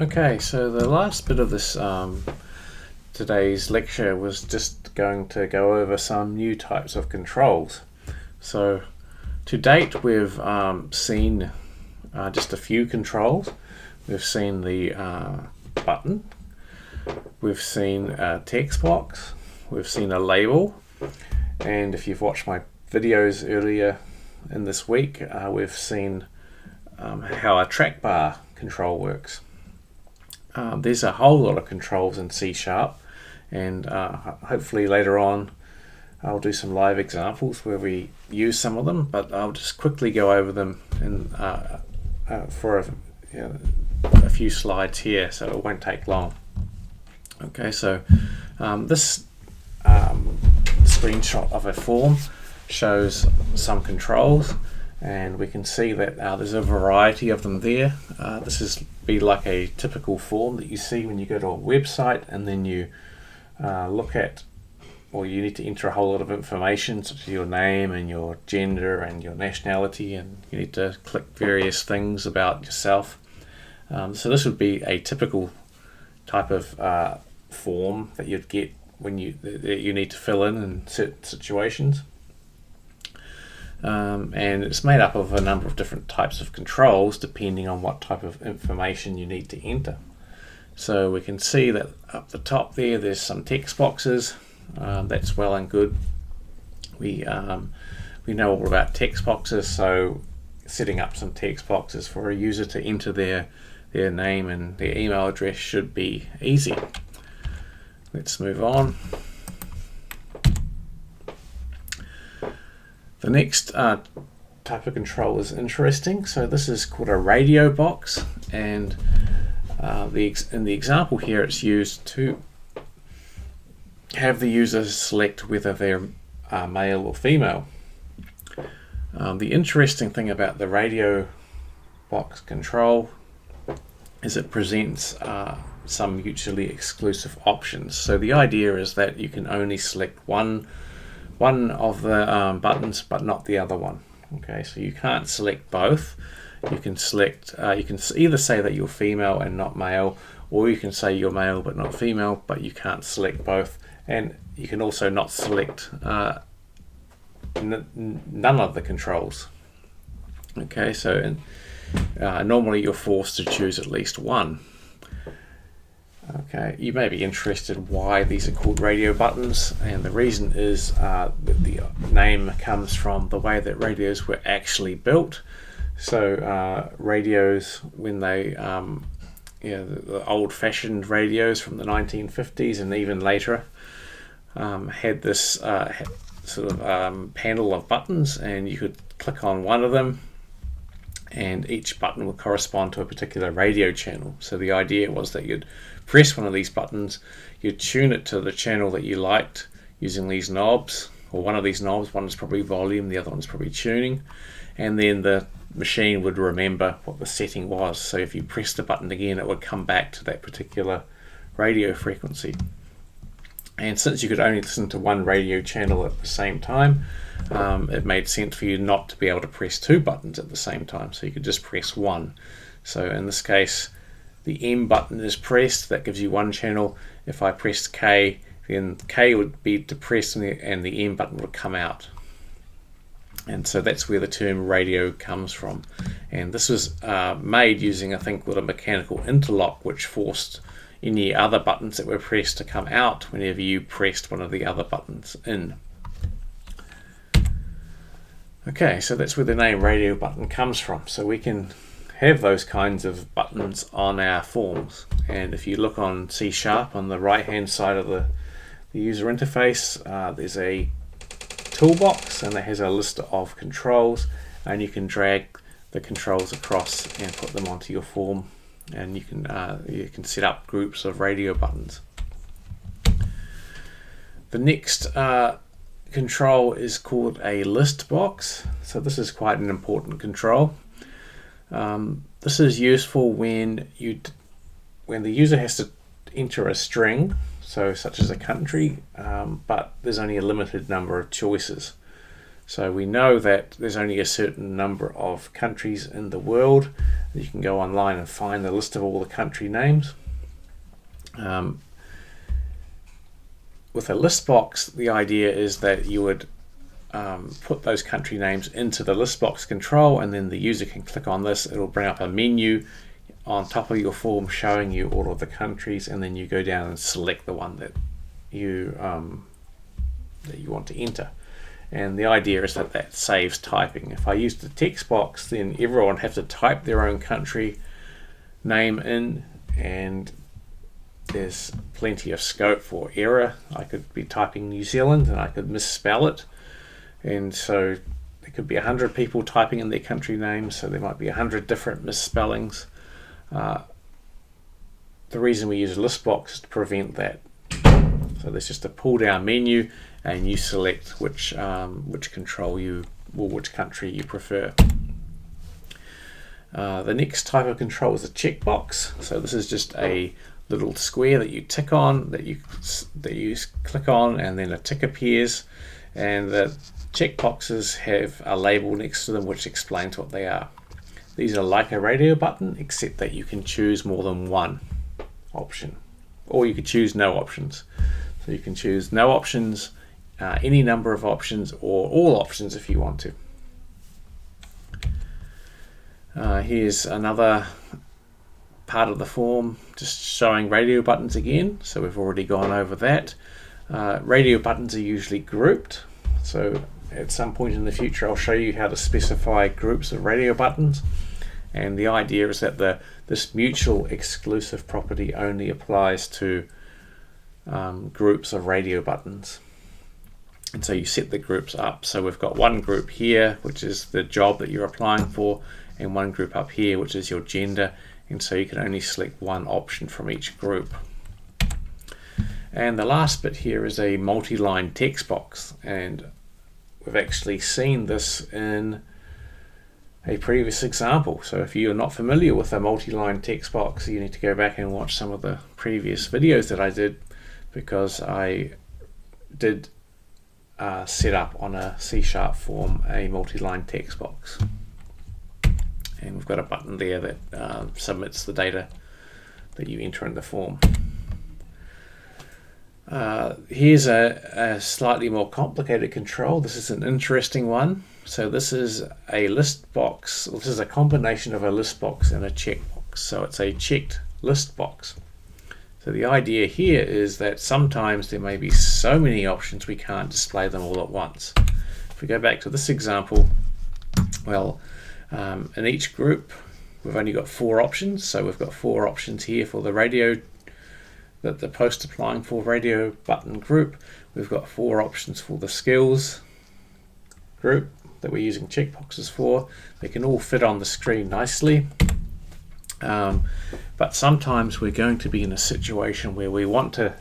Okay, so the last bit of this today's lecture was just going to go over some new types of controls. So to date we've seen just a few controls. We've seen the button, we've seen a text box, we've seen a label, and if you've watched my videos earlier in this week, we've seen how a track bar control works. There's a whole lot of controls in C#, and hopefully later on I'll do some live examples where we use some of them, but I'll just quickly go over them for a few slides here, so it won't take long. Okay, so this screenshot of a form shows some controls, and we can see that there's a variety of them there. This is be like a typical form that you see when you go to a website, and then you look at, or you need to enter a whole lot of information such as your name and your gender and your nationality, and you need to click various things about yourself. So this would be a typical type of form that you'd get when you need to fill in certain situations. And it's made up of a number of different types of controls depending on what type of information you need to enter. So we can see that up the top there's some text boxes. That's well and good. We know all about text boxes, so setting up some text boxes for a user to enter their name and their email address should be easy. Let's move on. The next type of control is interesting. So this is called a radio box, and in the example here it's used to have the user select whether they're male or female. The interesting thing about the radio box control is it presents some mutually exclusive options. So the idea is that you can only select one of the buttons, but not the other one. Okay, so you can't select both. You can select. You can either say that you're female and not male, or you can say you're male but not female, but you can't select both. And you can also not select none of the controls. Okay, so normally you're forced to choose at least one. Okay, you may be interested why these are called radio buttons, and the reason is that the name comes from the way that radios were actually built. So radios, when they, the old-fashioned radios from the 1950s and even later, had this sort of panel of buttons, and you could click on one of them, and each button would correspond to a particular radio channel. So the idea was that you'd press one of these buttons, you'd tune it to the channel that you liked using these knobs, or one of these knobs. One is probably volume, the other one's probably tuning, and then the machine would remember what the setting was. So if you press the button again, it would come back to that particular radio frequency. And since you could only listen to one radio channel at the same time, it made sense for you not to be able to press two buttons at the same time, so you could just press one. So in this case, the M button is pressed, that gives you one channel. If I pressed K, then K would be depressed and the M button would come out. And so that's where the term radio comes from. And this was made using a thing called a mechanical interlock, which forced any other buttons that were pressed to come out whenever you pressed one of the other buttons in. Okay, so that's where the name radio button comes from. So we can have those kinds of buttons on our forms. And if you look on C# on the right hand side of the user interface, there's a toolbox, and it has a list of controls, and you can drag the controls across and put them onto your form, and you can set up groups of radio buttons. The next control is called a list box. So this is quite an important control. This is useful when the user has to enter a string, so such as a country, but there's only a limited number of choices. So we know that there's only a certain number of countries in the world. You can go online and find the list of all the country names. With a list box, the idea is that you would put those country names into the list box control, and then the user can click on this. It'll bring up a menu on top of your form showing you all of the countries, and then you go down and select the one that you want to enter. And the idea is that that saves typing. If I use the text box, then everyone have to type their own country name in, and there's plenty of scope for error. I could be typing New Zealand and I could misspell it, and so there could be 100 people typing in their country names, so there might be 100 different misspellings. The reason we use a list box is to prevent that. So there's just a pull down menu, and you select which country you prefer. The next type of control is a checkbox. So this is just a little square that you tick on, that you click on, and then a tick appears, and the checkboxes have a label next to them which explains what they are. These are like a radio button, except that you can choose more than one option, or you could choose no options. So you can choose no options, any number of options, or all options if you want to. Here's another part of the form just showing radio buttons again. So we've already gone over that. Radio buttons are usually grouped. So at some point in the future I'll show you how to specify groups of radio buttons. And the idea is that this mutual exclusive property only applies to groups of radio buttons. And so you set the groups up. So we've got one group here, which is the job that you're applying for, and one group up here, which is your gender. And so you can only select one option from each group. And the last bit here is a multi-line text box, and we've actually seen this in a previous example. So if you're not familiar with a multi-line text box, you need to go back and watch some of the previous videos that I did, because I did set up on a C# form a multi-line text box. And we've got a button there that submits the data that you enter in the form. Here's a slightly more complicated control. This is an interesting one. So this is a list box. This is a combination of a list box and a checkbox. So it's a checked list box. So the idea here is that sometimes there may be so many options we can't display them all at once. If we go back to this example, well, in each group we've only got 4 options, so we've got 4 options here for the radio, the post applying for radio button group. We've got 4 options for the skills group that we're using checkboxes for. They can all fit on the screen nicely, but sometimes we're going to be in a situation where we want to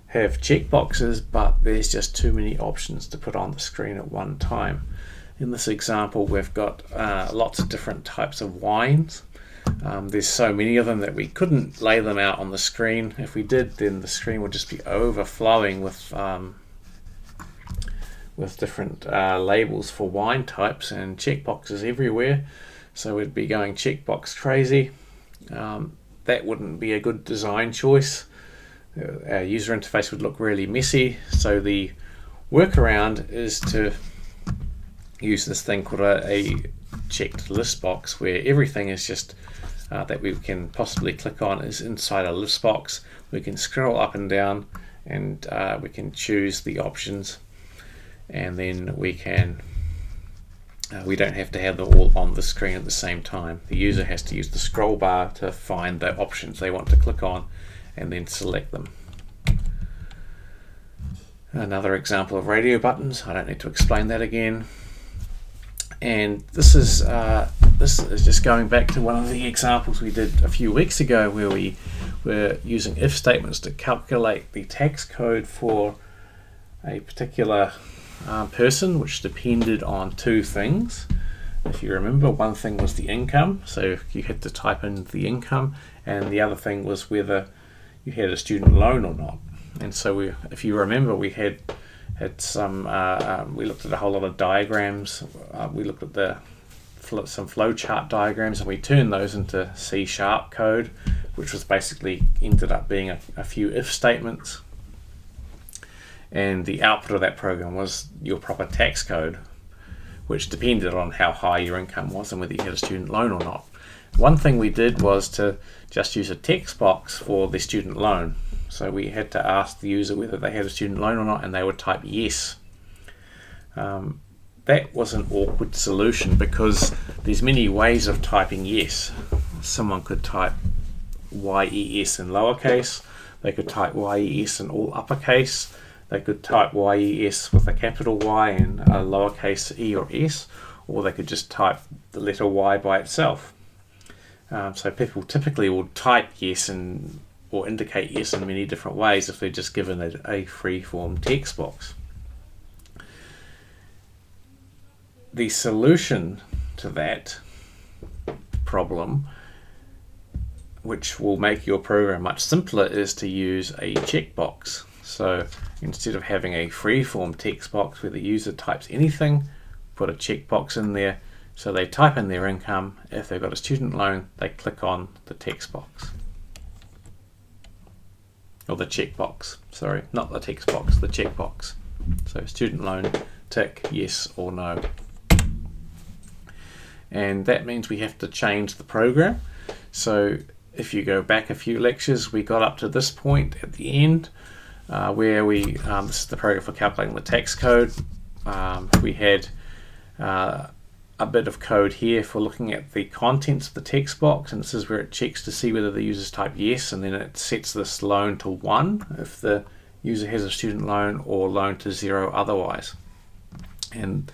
have checkboxes, but there's just too many options to put on the screen at one time. In this example, we've got lots of different types of wines. There's so many of them that we couldn't lay them out on the screen. If we did, then the screen would just be overflowing with different labels for wine types and checkboxes everywhere. So we'd be going checkbox crazy. That wouldn't be a good design choice. Our user interface would look really messy. So the workaround is to use this thing called a checked list box, where everything is just that we can possibly click on is inside a list box. We can scroll up and down, and we can choose the options, and then we don't have to have them all on the screen at the same time. The user has to use the scroll bar to find the options they want to click on and then select them. Another example of radio buttons. I don't need to explain that again. And this is just going back to one of the examples we did a few weeks ago, where we were using if statements to calculate the tax code for a particular person, which depended on 2 things. If you remember, one thing was the income, so you had to type in the income, and the other thing was whether you had a student loan or not. And so if you remember, we had had some. We looked at a whole lot of diagrams. We looked at some flowchart diagrams, and we turned those into C# code, which was basically ended up being a few if statements. And the output of that program was your proper tax code, which depended on how high your income was and whether you had a student loan or not. One thing we did was to just use a text box for the student loan. So we had to ask the user whether they had a student loan or not, and they would type yes. That was an awkward solution because there's many ways of typing yes. Someone could type YES in lowercase, they could type YES in all uppercase, they could type YES with a capital Y and a lowercase e or s, or they could just type the letter Y by itself. So people typically will type yes or indicate yes in many different ways if they're just given a free-form text box. The solution to that problem, which will make your program much simpler, is to use a checkbox. So instead of having a free-form text box where the user types anything, put a checkbox in there. So they type in their income. If they've got a student loan, they click on the text box. Or the checkbox, sorry, not the text box, the checkbox. So student loan, tick yes or no. And that means we have to change the program. So if you go back a few lectures, we got up to this point at the end where this is the program for calculating the tax code. We had a bit of code here for looking at the contents of the text box, and this is where it checks to see whether the users type yes, and then it sets this loan to 1 if the user has a student loan, or loan to 0 otherwise. And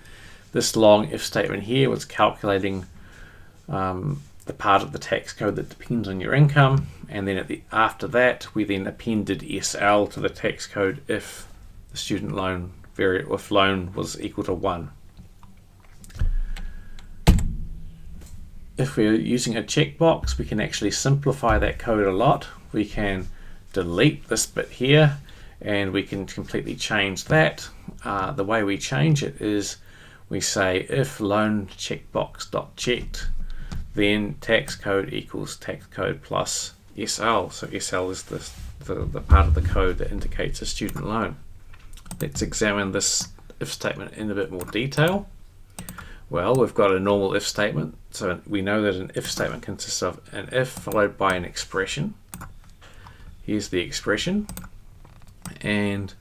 this long if statement here was calculating the part of the tax code that depends on your income, and then after that we then appended SL to the tax code if the student loan if loan was equal to 1. If we're using a checkbox, we can actually simplify that code a lot. We can delete this bit here, and we can completely change that. The way we change it is we say if loan checkbox dot checked, then tax code equals tax code plus SL. So SL is the part of the code that indicates a student loan. Let's examine this if statement in a bit more detail. Well, we've got a normal if statement, so we know that an if statement consists of an if followed by an expression. Here's the expression, and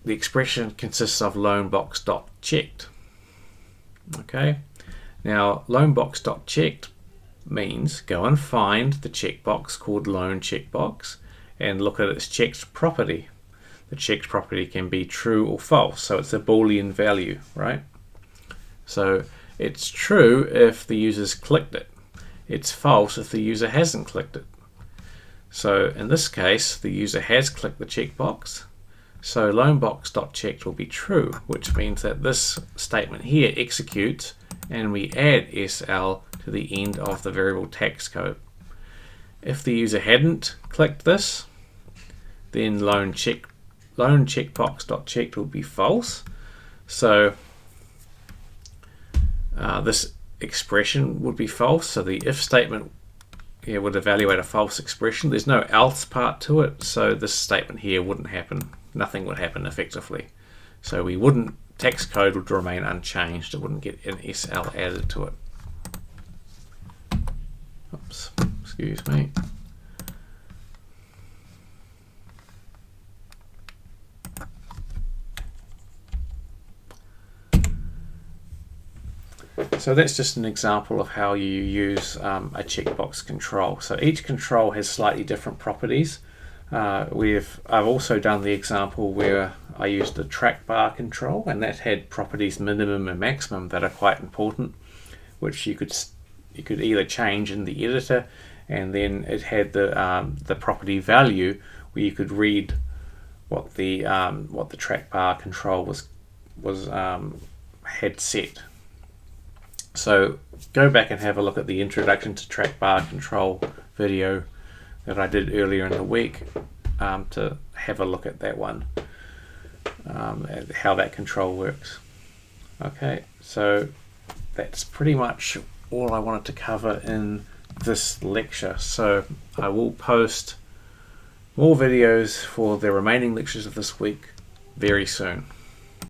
the expression consists of loanbox.checked. Okay, now loanbox.checked means go and find the checkbox called loan checkbox and look at its checked property. The checked property can be true or false, so it's a Boolean value, right? So it's true if the user's clicked it. It's false if the user hasn't clicked it. So in this case, the user has clicked the checkbox. So loanbox.checked will be true, which means that this statement here executes and we add SL to the end of the variable tax code. If the user hadn't clicked this, then loan checkbox.checked will be false. So this expression would be false, so the if statement here would evaluate a false expression. There's no else part to it, so this statement here wouldn't happen. Nothing would happen effectively. So tax code would remain unchanged. It wouldn't get an SL added to it. Oops, excuse me. So that's just an example of how you use a checkbox control. So each control has slightly different properties. I've also done the example where I used a track bar control, and that had properties minimum and maximum that are quite important, which you could either change in the editor, and then it had the property value where you could read what the track bar control had set. So go back and have a look at the introduction to track bar control video that I did earlier in the week to have a look at that one. and how that control works. Okay, so that's pretty much all I wanted to cover in this lecture. So I will post more videos for the remaining lectures of this week very soon.